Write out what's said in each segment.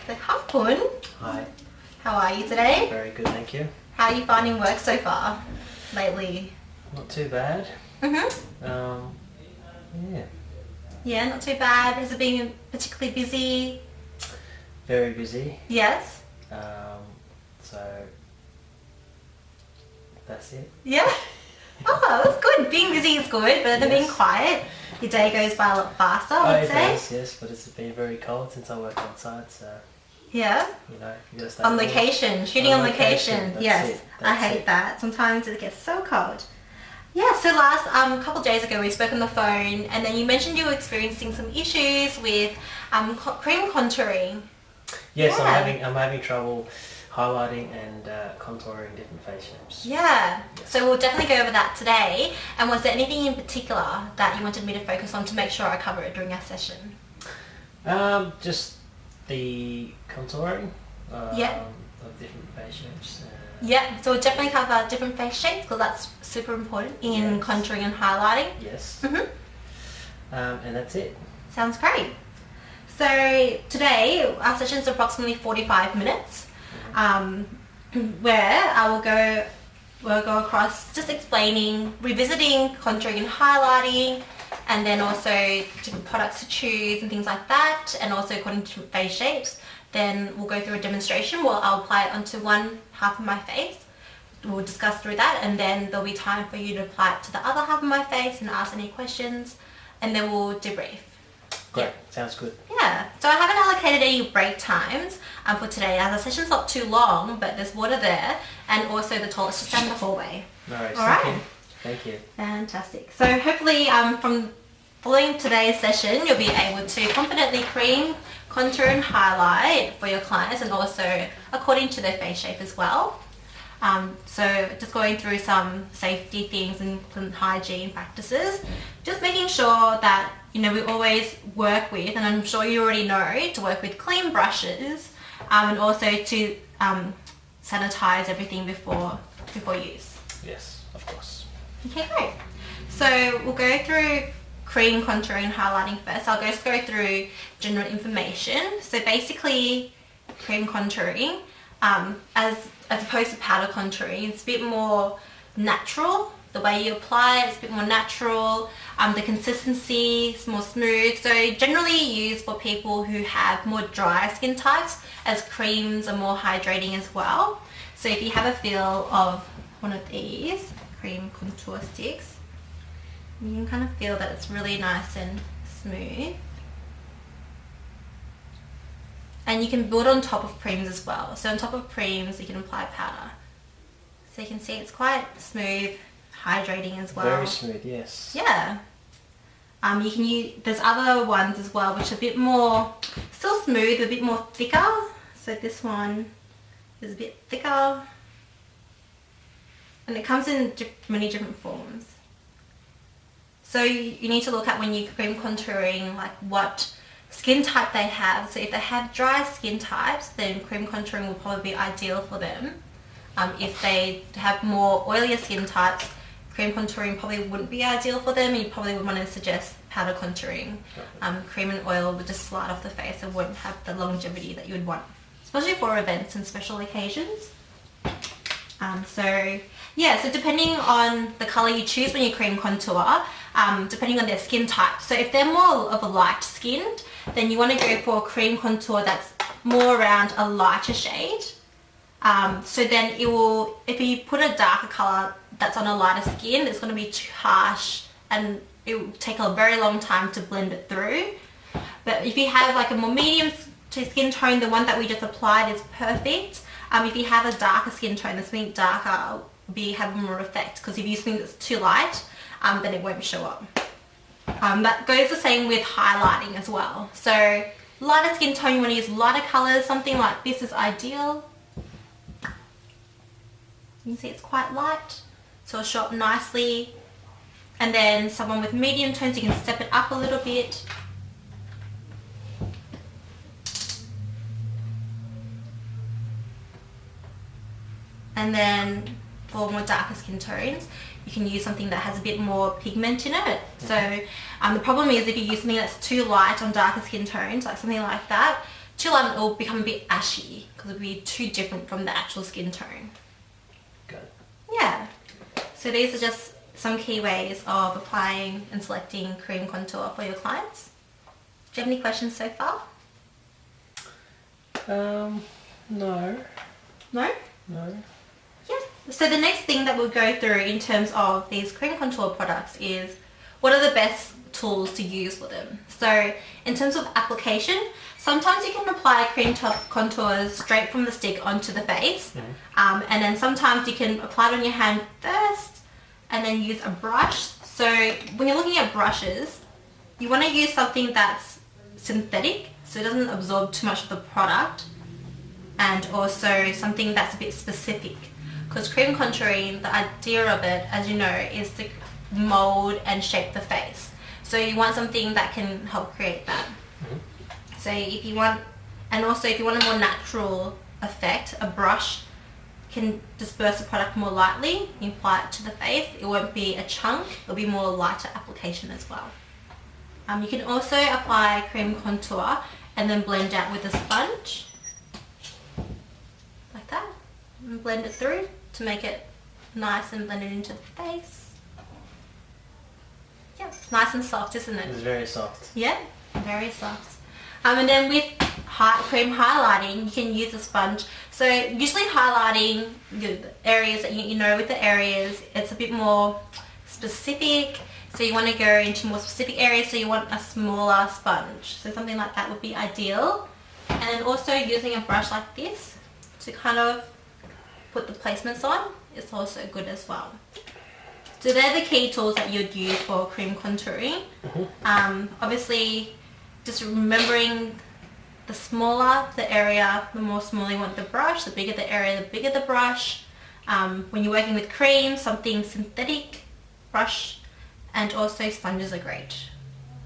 So, hi, Pun. Hi. How are you today? Very good, thank you. How are you finding work so far lately? Not too bad. Yeah. Yeah, not too bad. Has it been particularly busy? Very busy. Yes. So that's it. Yeah. Oh, that's good. Being busy is good, but then being quiet, your day goes by a lot faster, I would say. It does, yes, but it's been very cold since I work on site, so Yeah. you gotta stay On location, shooting on location. That's Yes, it. I hate that. Sometimes it gets so cold. Yeah, so last couple of days ago we spoke on the phone, and then you mentioned you were experiencing some issues with cream contouring. Yes, Yeah. I'm having trouble highlighting and contouring different face shapes. Yeah, so we'll definitely go over that today. And was there anything in particular that you wanted me to focus on to make sure I cover it during our session? Just the contouring of different face shapes. Yeah, so we'll definitely cover different face shapes because that's super important in contouring and highlighting. Yes. Mm-hmm. And that's it. Sounds great. So today our session is approximately 45 minutes, where we'll go across just explaining, revisiting contouring and highlighting, and then also different products to choose and things like that, and also according to different face shapes. Then we'll go through a demonstration where I'll apply it onto one half of my face. We'll discuss through that, and then there'll be time for you to apply it to the other half of my face and ask any questions, and then we'll debrief. Great, sounds good. Yeah, so I haven't allocated any break times for today, as the session's not too long, but there's water there, and also the toilet's just down the hallway. No worries. All right. Thank you. Fantastic. So hopefully from following today's session, you'll be able to confidently cream, contour and highlight for your clients, and also according to their face shape as well. So just going through some safety things and some hygiene practices, just making sure that we always work with, and I'm sure you already know, to work with clean brushes, and also to sanitize everything before use. Yes, of course. Okay, great. So we'll go through cream contouring and highlighting first. I'll just go through general information. So basically, cream contouring, as opposed to powder contouring, it's a bit more natural. The way you apply it, it's a bit more natural. The consistency is more smooth. So generally used for people who have more dry skin types, as creams are more hydrating as well. So if you have a feel of one of these cream contour sticks, you can kind of feel that it's really nice and smooth. And you can build on top of creams as well. So on top of creams, you can apply powder. So you can see it's quite smooth, hydrating as well. Very smooth, yes. Yeah. You can use, there's other ones as well which are a bit more, still smooth, a bit more thicker. So this one is a bit thicker. And it comes in many different forms. So you need to look at when you're cream contouring, like what skin type they have. So if they have dry skin types, then cream contouring will probably be ideal for them. If they have more oilier skin types, cream contouring probably wouldn't be ideal for them. You probably would want to suggest powder contouring. Cream and oil would just slide off the face and won't have the longevity that you would want, especially for events and special occasions. So depending on the colour you choose when you cream contour, depending on their skin type. So if they're more of a light skinned, then you want to go for a cream contour that's more around a lighter shade. So then it will, if you put a darker colour that's on a lighter skin, it's going to be too harsh and it will take a very long time to blend it through. But if you have like a more medium to skin tone, the one that we just applied is perfect. If you have a darker skin tone, that's something darker will have more effect, because if you use something that's too light, then it won't show up. That goes the same with highlighting as well. So lighter skin tone, you want to use lighter colours. Something like this is ideal. You can see it's quite light, so it'll show up nicely. And then someone with medium tones, you can step it up a little bit. And then for more darker skin tones, you can use something that has a bit more pigment in it. So the problem is if you use something that's too light on darker skin tones, like something like that, too light, it will become a bit ashy because it will be too different from the actual skin tone. Good. Yeah. So these are just some key ways of applying and selecting cream contour for your clients. Do you have any questions so far? No. No? No. Yeah. So the next thing that we'll go through in terms of these cream contour products is what are the best tools to use for them. So in terms of application, sometimes you can apply cream contours straight from the stick onto the face, and then sometimes you can apply it on your hand first and then use a brush. So when you're looking at brushes, you want to use something that's synthetic so it doesn't absorb too much of the product, and also something that's a bit specific, because cream contouring, the idea of it, as you know, is to mold and shape the face. So you want something that can help create that. So if you want, and also if you want a more natural effect, a brush can disperse the product more lightly. You apply it to the face, it won't be a chunk, it'll be more lighter application as well. You can also apply cream contour and then blend out with a sponge, like that, and blend it through to make it nice and blended into the face. Yeah, it's nice and soft, isn't it? It's very soft. Yeah, very soft. And then with cream highlighting, you can use a sponge. So usually highlighting the areas that you know, with the areas, it's a bit more specific. So you want to go into more specific areas, so you want a smaller sponge. So something like that would be ideal. And then also using a brush like this to kind of put the placements on is also good as well. So they're the key tools that you'd use for cream contouring. Obviously, just remembering the smaller the area, the more small you want the brush. The bigger the area, the bigger the brush. When you're working with cream, something synthetic brush, and also sponges are great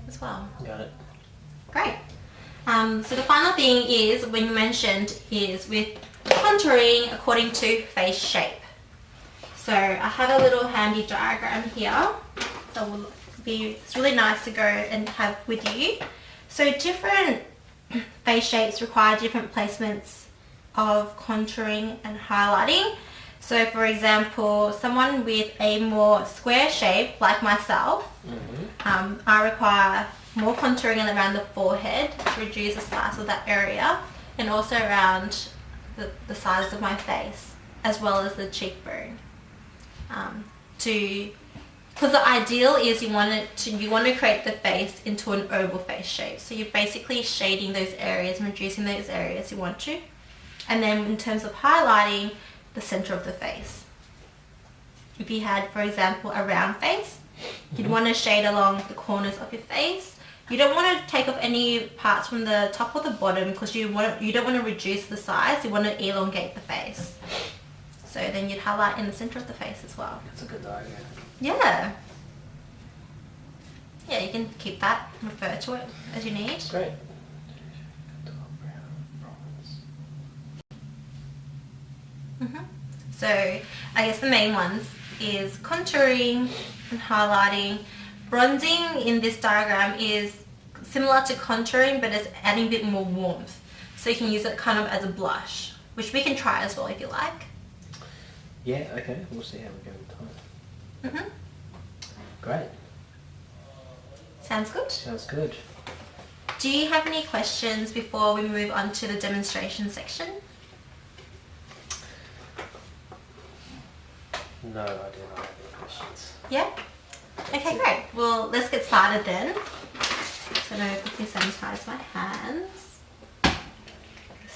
as well. Got it. Great. So the final thing is, when you mentioned, is with contouring according to face shape. So I have a little handy diagram here. So it's really nice to go and have with you. So different face shapes require different placements of contouring and highlighting. So for example, someone with a more square shape like myself, I require more contouring around the forehead to reduce the size of that area, and also around the sides of my face, as well as the cheekbone. Because the ideal is you want to create the face into an oval face shape. So you're basically shading those areas and reducing those areas you want to. And then in terms of highlighting, the center of the face. If you had, for example, a round face, you'd want to shade along the corners of your face. You don't want to take off any parts from the top or the bottom, because you don't want to reduce the size, you want to elongate the face. So then you'd highlight in the center of the face as well. That's a good idea. Yeah. Yeah, you can keep that, refer to it as you need. Great. So I guess the main ones is contouring and highlighting. Bronzing in this diagram is similar to contouring, but it's adding a bit more warmth. So you can use it kind of as a blush, which we can try as well if you like. Yeah, okay. We'll see how we go with time. Great. Sounds good. Sounds good. Do you have any questions before we move on to the demonstration section? No, I do not have any questions. Yeah? Okay, great. Well, let's get started then. Just going to quickly sanitize my hands.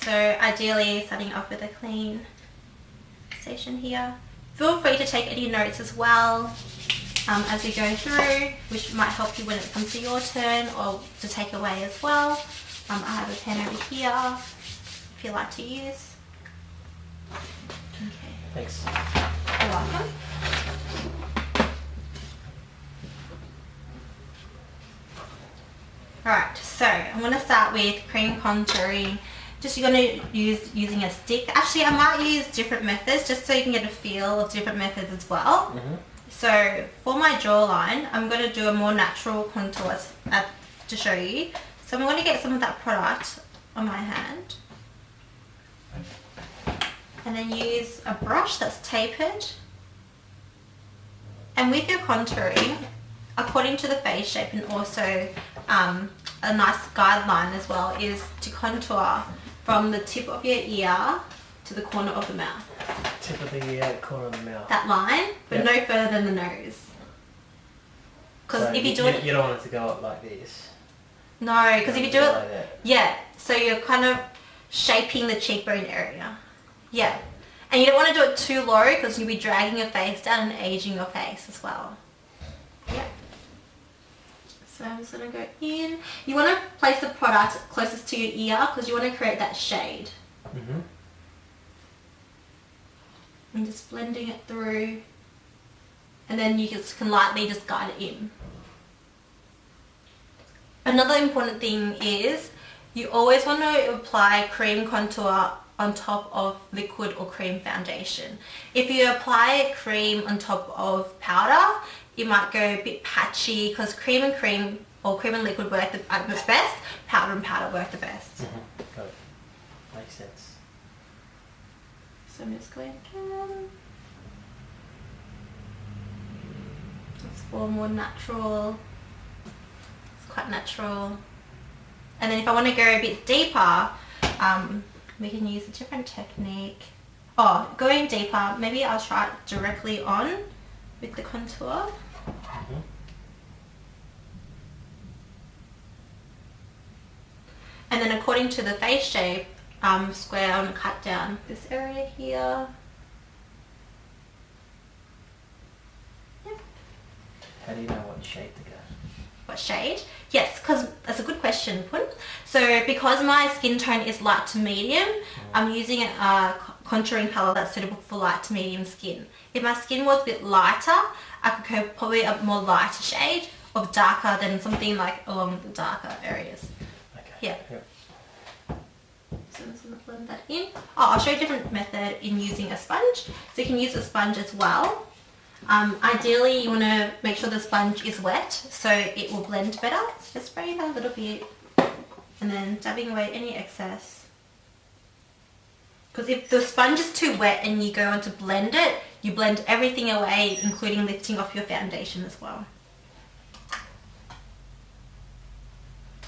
So ideally, starting off with a clean station here. Feel free to take any notes as well as we go through, which might help you when it comes to your turn, or to take away as well. I have a pen over here if you like to use. Okay. Thanks. You're welcome. Alright, so I'm going to start with cream contouring. Just you're going to using a stick. Actually, I might use different methods just so you can get a feel of different methods as well. So for my jawline, I'm going to do a more natural contour to show you. So I'm going to get some of that product on my hand. And then use a brush that's tapered. And with your contouring, according to the face shape and also a nice guideline as well, is to contour from the tip of your ear to the corner of the mouth. Tip of the ear, corner of the mouth. That line, but Yep. no further than the nose. Because So if you do it... You don't want it to go up like this. No, because if you do it... Like that. Yeah, so you're kind of shaping the cheekbone area. Yeah. And you don't want to do it too low because you'll be dragging your face down and aging your face as well. Yeah. So I'm just going to go in. You want to place the product closest to your ear because you want to create that shade. Mm-hmm. And just blending it through. And then you just can lightly just guide it in. Another important thing is you always want to apply cream contour on top of liquid or cream foundation. If you apply cream on top of powder, it might go a bit patchy because cream and liquid work the best, powder and powder work the best. Mm-hmm. Got it. Makes sense. So I'm just going again. It's for more natural. It's quite natural. And then if I want to go a bit deeper, we can use a different technique. Oh, going deeper, maybe I'll try it directly on with the contour. Mm-hmm. And then according to the face shape, square, I'm going to cut down this area here. Yep. How do you know what shape to go? What shade? Yes, because that's a good question, Pun. So because my skin tone is light to medium, I'm using a contouring colour that's suitable for light to medium skin. If my skin was a bit lighter, I could go probably a more lighter shade of darker than something like along the darker areas. Okay. Yeah. Yep. So I'm just going to blend that in. Oh, I'll show you a different method in using a sponge. So you can use a sponge as well. Ideally you want to make sure the sponge is wet so it will blend better. So just spray that a little bit and then dabbing away any excess. Because if the sponge is too wet and you go on to blend it, you blend everything away, including lifting off your foundation as well.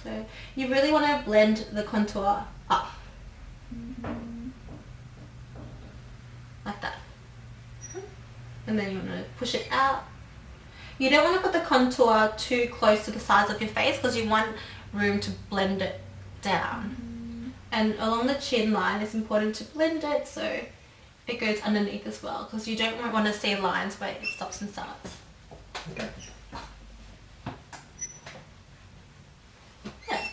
So you really want to blend the contour up. Like that. And then you want to push it out. You don't want to put the contour too close to the sides of your face because you want room to blend it down. And along the chin line, it's important to blend it so it goes underneath as well because you don't want to see lines where it stops and starts. Okay. Yeah.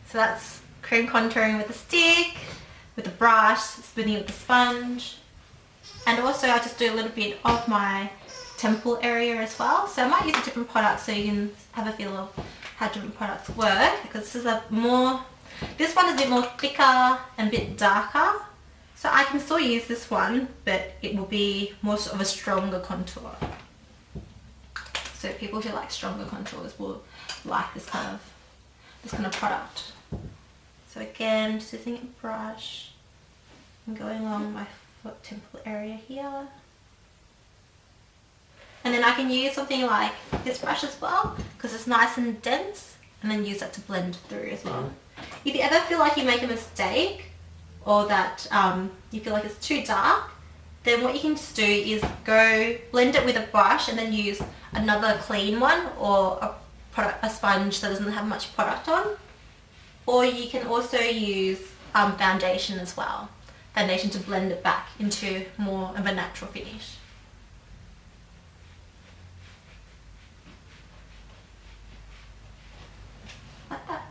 So that's cream contouring with a stick, with a brush, smoothing with the sponge. And also I just do a little bit of my temple area as well. So I might use a different product so you can have a feel of how different products work because this is this one is a bit more thicker and a bit darker. So I can still use this one, but it will be more of a stronger contour. So people who like stronger contours will like this kind of product. So again, just using a brush and going along my foot temple area here. And then I can use something like this brush as well because it's nice and dense, and then use that to blend through as well. If you ever feel like you make a mistake or that you feel like it's too dark, then what you can just do is go blend it with a brush and then use another clean one or a sponge that doesn't have much product on. Or you can also use foundation as well. Foundation to blend it back into more of a natural finish. Like that.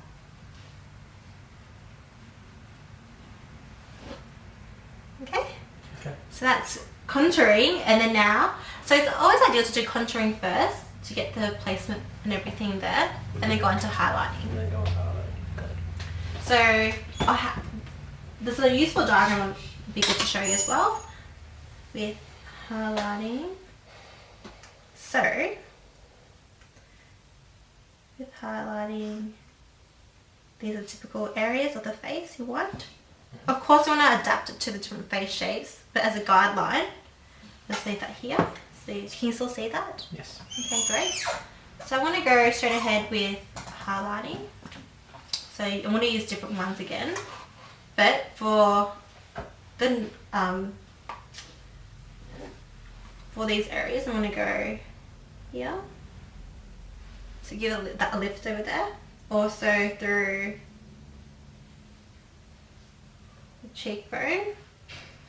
Okay? Okay. So that's contouring, and then now, so it's always ideal to do contouring first to get the placement and everything there, and then go into highlighting. And then go on highlight. Got it. So this is a useful diagram would be good to show you as well with highlighting. So with highlighting, These are typical areas of the face you want. Of course, you want to adapt it to the different face shapes, but as a guideline, let's leave that here. So can you still see that? Yes. Okay, great. So I want to go straight ahead with highlighting. So I want to use different ones again, but for the for these areas, I want to go here. So give that a lift over there. Also through the cheekbone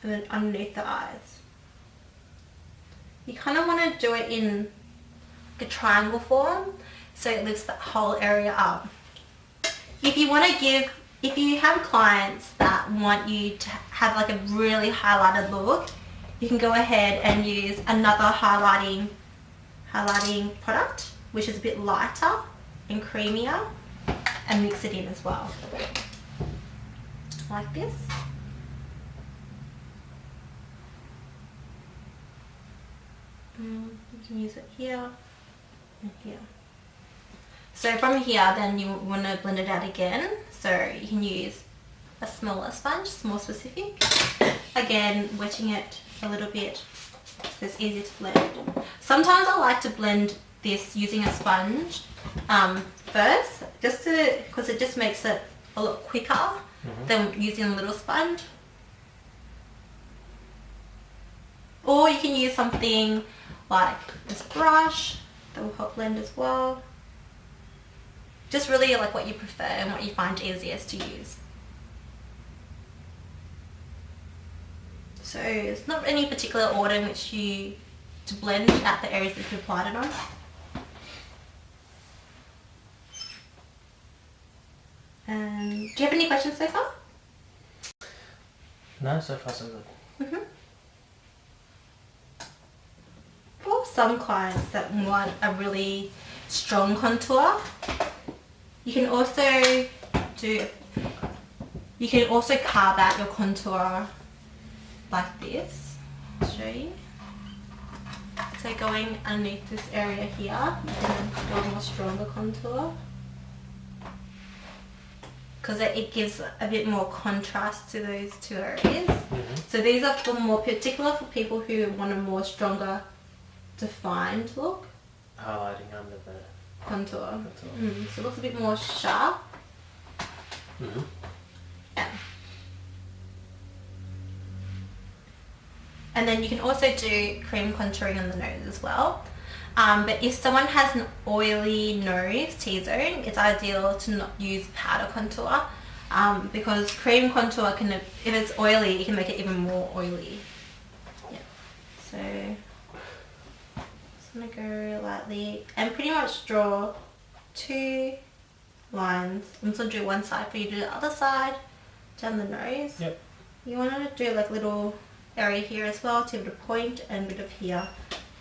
and then underneath the eyes. You kind of want to do it in a triangle form so it lifts that whole area up. If you have clients that want you to have like a really highlighted look, you can go ahead and use another highlighting product, which is a bit lighter and creamier, and mix it in as well. Like this. You can use it here and here. So from here, then you want to blend it out again. So you can use a smaller sponge, it's more specific. Again, wetting it a little bit so it's easier to blend. Sometimes I like to blend this using a sponge first, just because it just makes it a lot quicker than using a little sponge. Or you can use something like this brush that will help blend as well. Just really like what you prefer and what you find easiest to use. So it's not any particular order in which to blend out the areas that you've applied it on. And do you have any questions so far? No, so far so good. For some clients that want a really strong contour, you can also carve out your contour like this. I'll show you. So going underneath this area here, you can do a more stronger contour, because it gives a bit more contrast to those two areas. So these are more particular for people who want a more stronger defined look. Highlighting under the contour. So it looks a bit more sharp. Yeah. And then you can also do cream contouring on the nose as well. But if someone has an oily nose, T-zone, it's ideal to not use powder contour, because cream contour can, if it's oily, it can make it even more oily. Yeah. So I'm just gonna go lightly and pretty much draw 2 lines. I'm just gonna do one side for you to do the other side down the nose. Yep. You want to do like little area here as well to the point, and a bit of here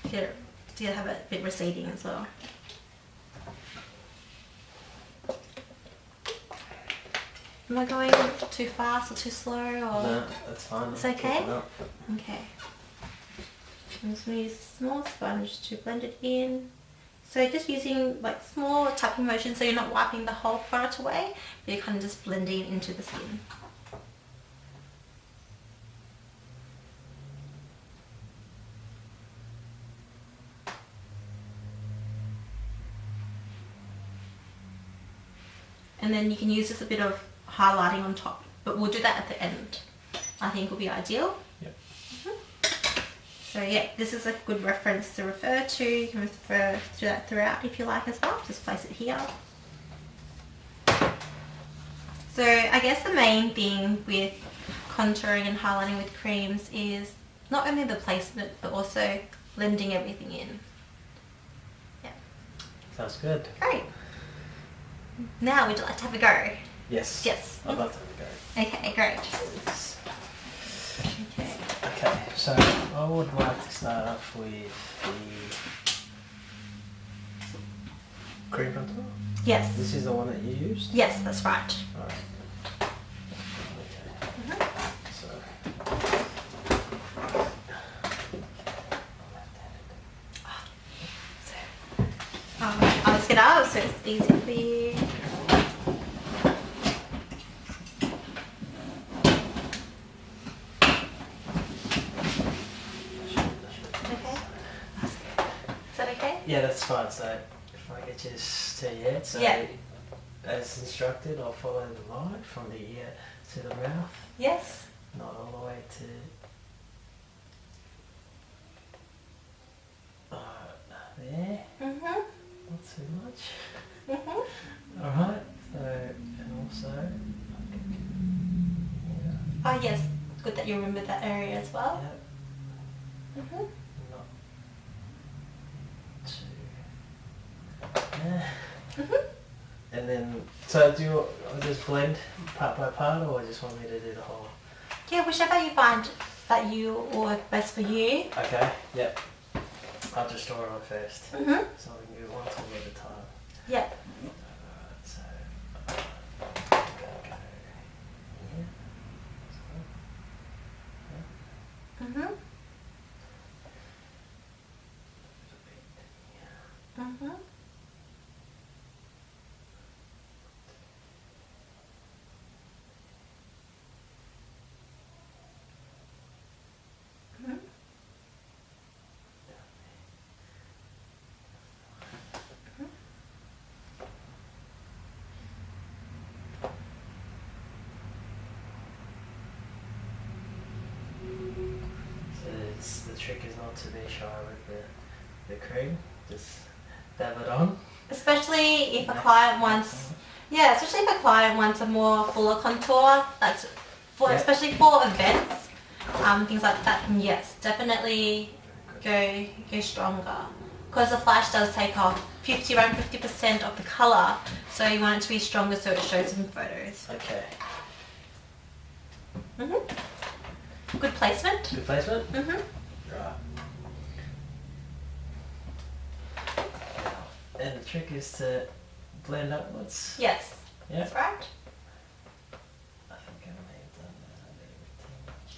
to have it a bit receding as well. Am I going too fast or too slow? Or? No, that's fine. It's okay? Okay. I'm just going to use a small sponge to blend it in. So just using like small tapping motions, so you're not wiping the whole product away, but you're kind of just blending it into the skin. And then you can use just a bit of highlighting on top, but we'll do that at the end. I think will be ideal. Yep. So yeah, this is a good reference to refer to. You can refer to that throughout if you like as well. Just place it here. So I guess the main thing with contouring and highlighting with creams is not only the placement, but also blending everything in. Yeah. Sounds good. Great. Now, would you like to have a go? Yes. Yes. I'd love to have a go. Okay, great. Okay. Okay, so I would like to start off with the cream contour. Yes. This is the one that you used? Yes, that's right. Alright. Okay. So. I'll just get out so it's easy for you. Yeah, that's fine. So if I get you to your head, so as instructed, I'll follow the light from the ear to the mouth. Yes. Not all the way to there. Not too much. Alright, so, and also, Oh yes, good that you remember that area as well. Yep. Not too. And then, so do you just blend part by part, or just want me to do the whole? Yeah, whichever you find that you work best for you. Okay, yep. I'll just draw it on first. So we can do one tool at a time. Yep. Alright, so I'm gonna go here. So the trick is not to be shy with the cream, just dab it on. Especially if a client wants, especially if a client wants a more fuller contour, that's for especially for events, things like that. Yes, definitely go stronger, because the flash does take off around 50% of the color, so you want it to be stronger so it shows in photos. Okay. Good placement. Good placement? Right. And the trick is to blend upwards. Yes. Yeah. That's right. I think I may have done that a little bit too much.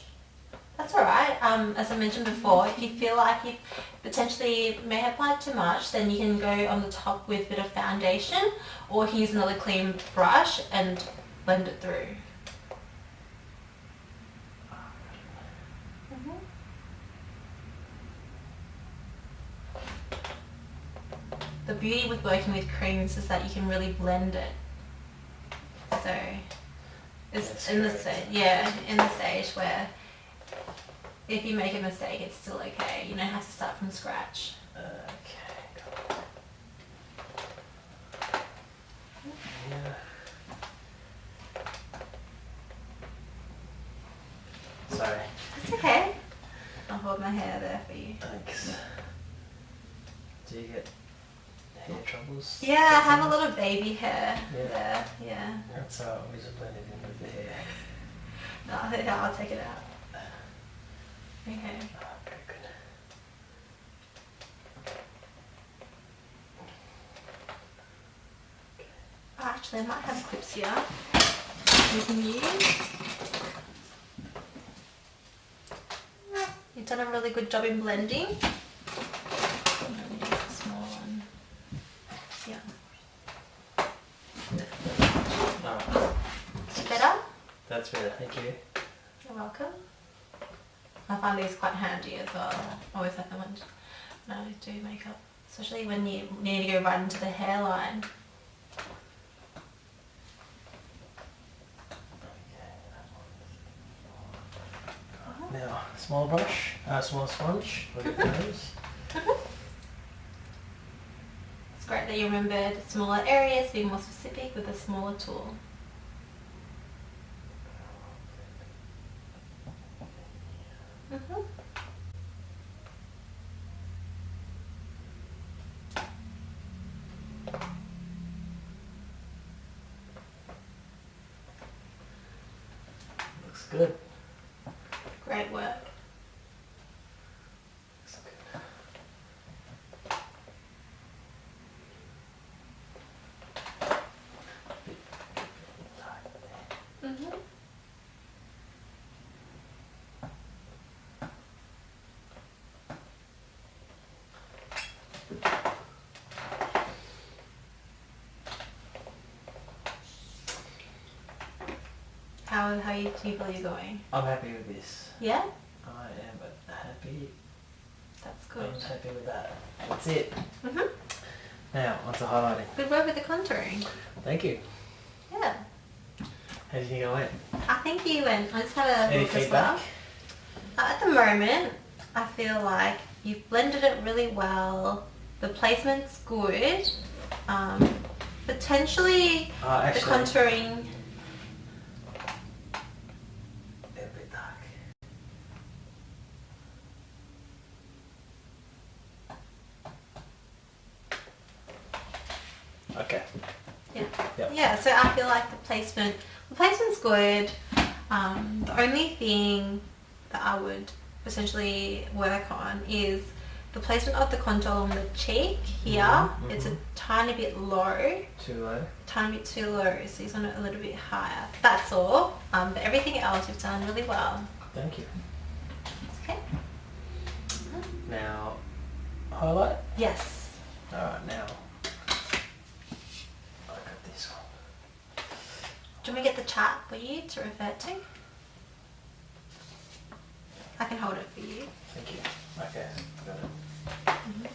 That's alright. As I mentioned before, if you feel like you potentially may have applied too much, then you can go on the top with a bit of foundation, or you can use another clean brush and blend it through. The beauty with working with creams is that you can really blend it. So it's in the stage where if you make a mistake, it's still okay. You don't have to start from scratch. Okay, got it. Yeah. Sorry. It's okay. I'll hold my hair there for you. Thanks. Do you get hair troubles? Yeah, I have a lot of baby hair there. Yeah. That's how we just blend it in with the hair. No, I'll take it out. Okay. Oh, very good. Oh, actually, I might have clips here you can use. You've done a really good job in blending. I'm going to use the small one. Yeah. Oh, Is it better? that's better, thank you. You're welcome. I find these quite handy as well. I always have them when I do makeup, especially when you need to go right into the hairline. Now, small brush, small sponge, look at those. It's great that you remembered smaller areas, being more specific with a smaller tool. Looks good. Great work. Looks good. How do you feel you're going? I'm happy with this. Yeah? I am happy. That's good. I'm happy with that. That's it. Mhm. Now, onto highlighting. Good work with the contouring. Thank you. Yeah. How do you think I went? I think you went. I just had a Any look as feedback? well. At the moment, I feel like you've blended it really well. The placement's good. Potentially the contouring. A bit dark. Okay. Yeah. Yep. Yeah, so I feel like the placement's good. The only thing that I would potentially work on is the placement of the contour on the cheek here. It's a tiny bit low. Too low? Tiny bit too low, so you want it a little bit higher. That's all. But everything else you've done really well. Thank you. Okay. Now, highlight? Yes. Alright, now. I got this one. Do you want me to get the chart for you to refer to? I can hold it for you. Thank you. Okay, got it.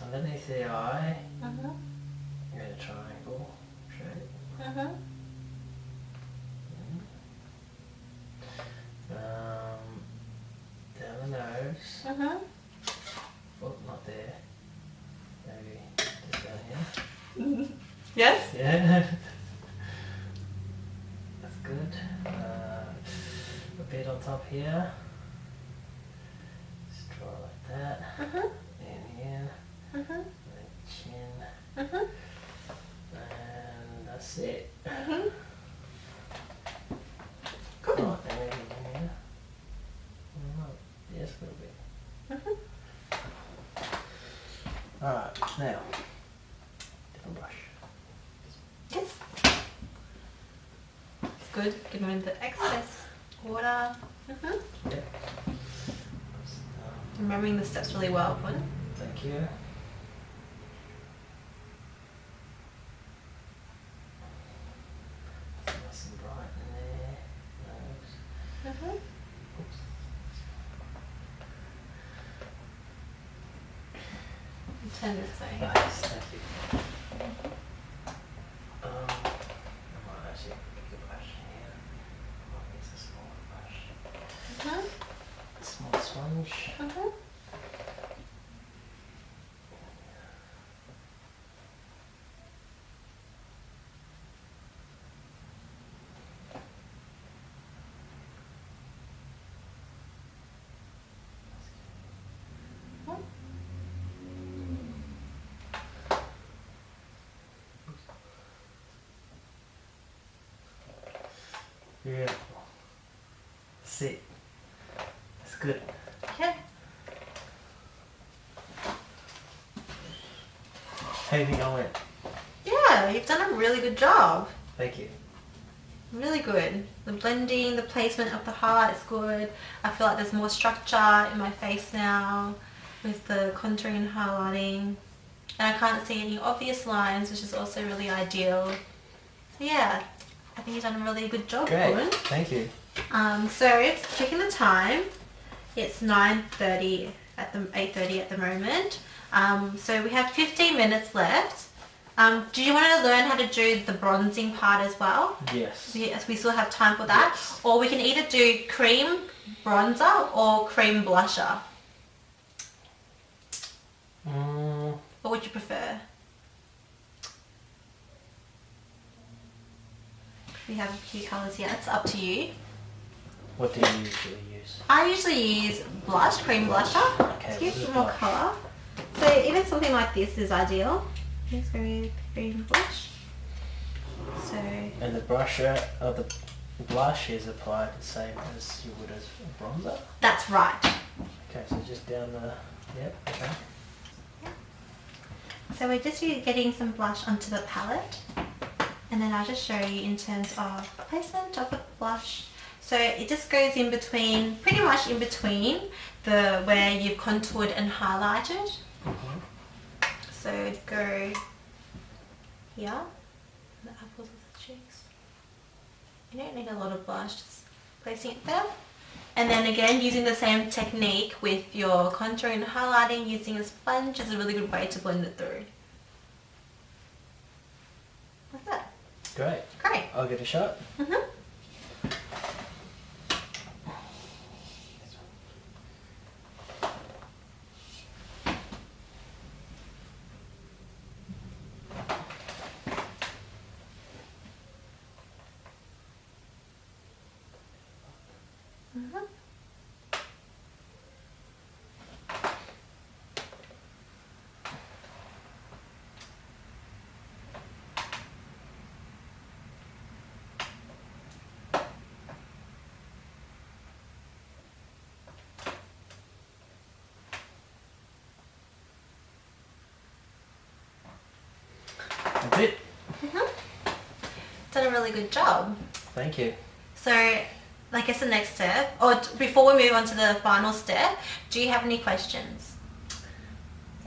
Underneath the eye, you get a triangle shape. Down the nose. Oh, not there. Maybe just down here. Yes? Yeah. That's good. A bit on top here. Just draw like that. And here. And chin. And that's it. Good. Oh, and maybe here. Oh, yes, a little bit. Alright, now. Different brush. Yes. It's good. Get rid of the excess water. Yep. Remembering the steps really well, Pun. Thank you. Nice and bright in there. Nose. Oops. Turn this way. Nice, thank you. I might actually pick a brush here. I might use a smaller brush. Small sponge. Beautiful. That's it. That's good. Okay. How do you think I went? Yeah, you've done a really good job. Thank you. Really good. The blending, the placement of the highlight is good. I feel like there's more structure in my face now with the contouring and highlighting. And I can't see any obvious lines, which is also really ideal. So yeah, I think you've done a really good job, Great. Gordon. Thank you. So checking the time, it's 9:30 at the 8:30 at the moment. So we have 15 minutes left. Do you want to learn how to do the bronzing part as well? Yes. Yes, we still have time for that. Yes. Or we can either do cream bronzer or cream blusher. What would you prefer? We have a few colours here. It's up to you. What do you usually use? I usually use blush, cream blusher. Okay, To give this is it more blush. colour. So even something like this is ideal. Let's go with cream blush. So And the brusher of the blush is applied the same as you would as a bronzer? that's right. Okay, so just down the... Yep, okay. So we're just getting some blush onto the palette, and then I'll just show you in terms of placement of the blush. So it just goes in between, pretty much in between the where you've contoured and highlighted. So it'd go here, the apples of the cheeks. You don't need a lot of blush, just placing it there. And then again, using the same technique with your contouring and highlighting, using a sponge is a really good way to blend it through. Like that. Great. Great. I'll give it a shot. That's it. Done a really good job. Thank you. So, I guess the next step, or before we move on to the final step, do you have any questions?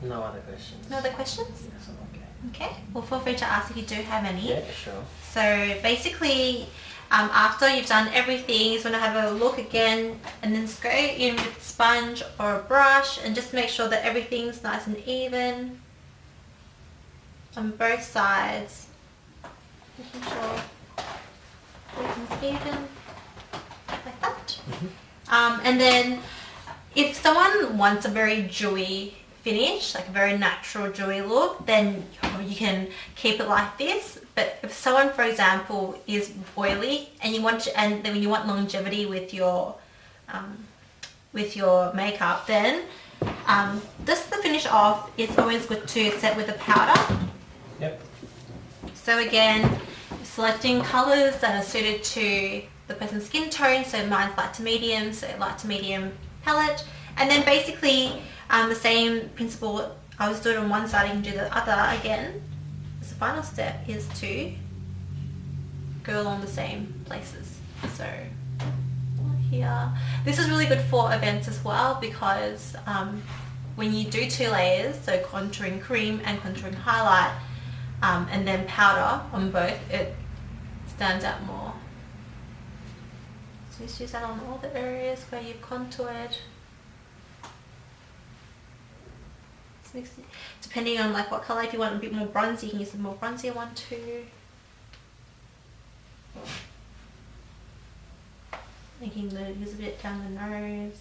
No other questions. No other questions? Yes, I'm okay. Okay, well feel free to ask if you do have any. Yeah, sure. So basically, after you've done everything, you just want to have a look again and then just go in with a sponge or a brush and just make sure that everything's nice and even on both sides. Making sure everything's even like that. And then if someone wants a very dewy finish, like a very natural dewy look, then you can keep it like this. But if someone, for example, is oily and you want to, and then when you want longevity with your makeup, then just to finish off, it's always good to set with a powder. Yep. So again, selecting colours that are suited to the person's skin tone. So mine's light to medium, so light to medium palette. And then basically the same principle, I was doing it on one side, you can do the other again. The final step is to go along the same places. So here, this is really good for events as well, because when you do 2 layers, so contouring cream and contouring highlight, and then powder on both, it stands out more. So just use that on all the areas where you've contoured. Depending on like what colour, if you want a bit more bronzy, you can use the more bronzier one too. Making the use a bit down the nose.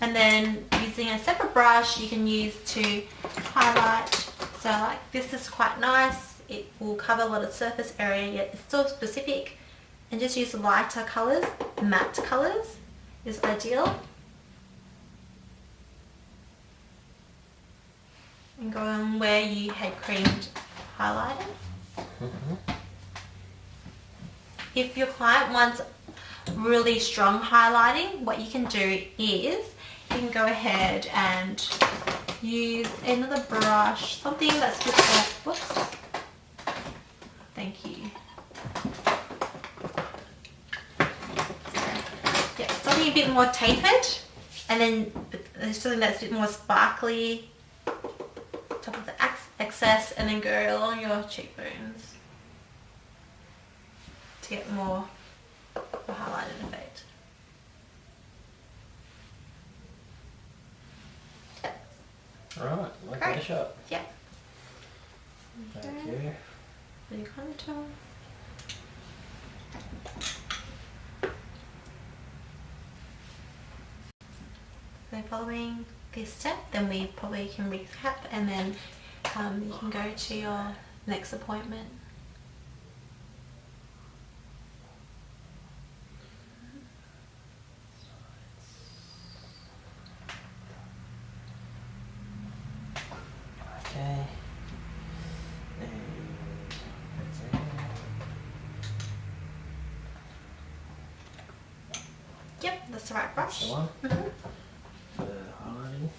And then using a separate brush, you can use to highlight. So like this is quite nice. It will cover a lot of surface area, yet it's still specific. And just use lighter colours, matte colours is ideal. And go on where you had creamed highlighted. If your client wants really strong highlighting, what you can do is you can go ahead and use another brush, something that's just like, whoops, thank you. Yeah, something a bit more tapered, and then something that's a bit more sparkly, top of the excess, and then go along your cheekbones to get more of a highlighted effect. Alright, let's give it a shot. Yep. Thank you. The contour. So following this step, then we probably can recap, and then you can go to your next appointment. Okay. And that's it. Yep, that's the right brush. The one. The highlighting.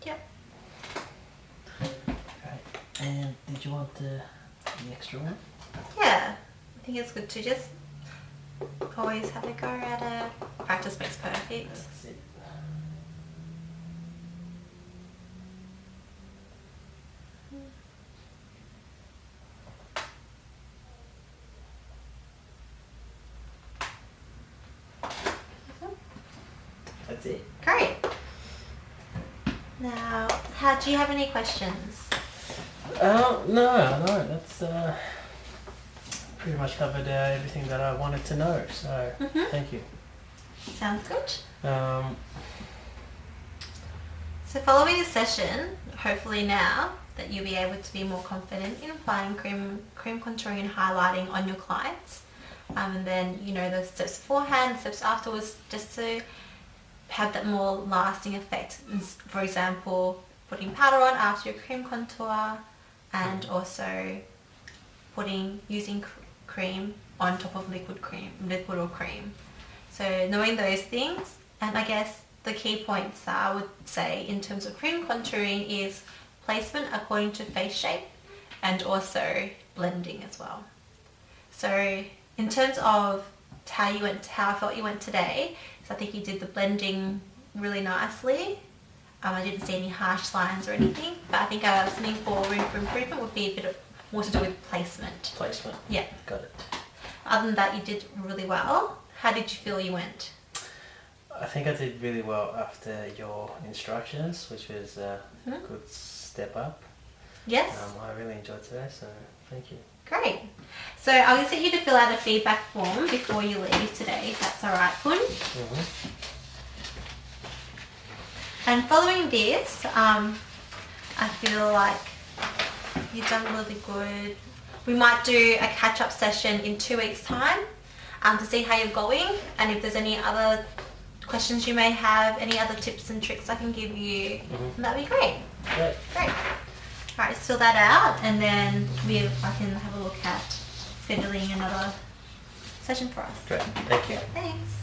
Yep. Right. And did you want to the extra one. Yeah, I think it's good to just always have a go at it. Practice makes perfect. That's it. That's it. Great. Now, do you have any questions? No, that's pretty much covered everything that I wanted to know, so thank you. Sounds good. So following this session, hopefully now that you'll be able to be more confident in applying cream contouring and highlighting on your clients, and then the steps beforehand, steps afterwards, just to have that more lasting effect. For example, putting powder on after your cream contour, and also using cream on top of liquid or cream. So knowing those things, and I guess the key points that I would say in terms of cream contouring is placement according to face shape, and also blending as well. So in terms of how I felt you went today, so I think you did the blending really nicely. I didn't see any harsh lines or anything, but I think something for room for improvement would be a bit more to do with placement. placement. Yeah. Got it. Other than that, you did really well. How did you feel you went? I think I did really well after your instructions, which was a good step up. Yes. I really enjoyed today, so thank you. Great. So I'll just get you to fill out a feedback form before you leave today, if that's all right, Kun. And following this, I feel like you've done really good. We might do a catch-up session in 2 weeks' time to see how you're going, and if there's any other questions you may have, any other tips and tricks I can give you, that'd be great. Great. Great. All right, let's fill that out, and then I can have a look at scheduling another session for us. Great. Thank you. Thanks.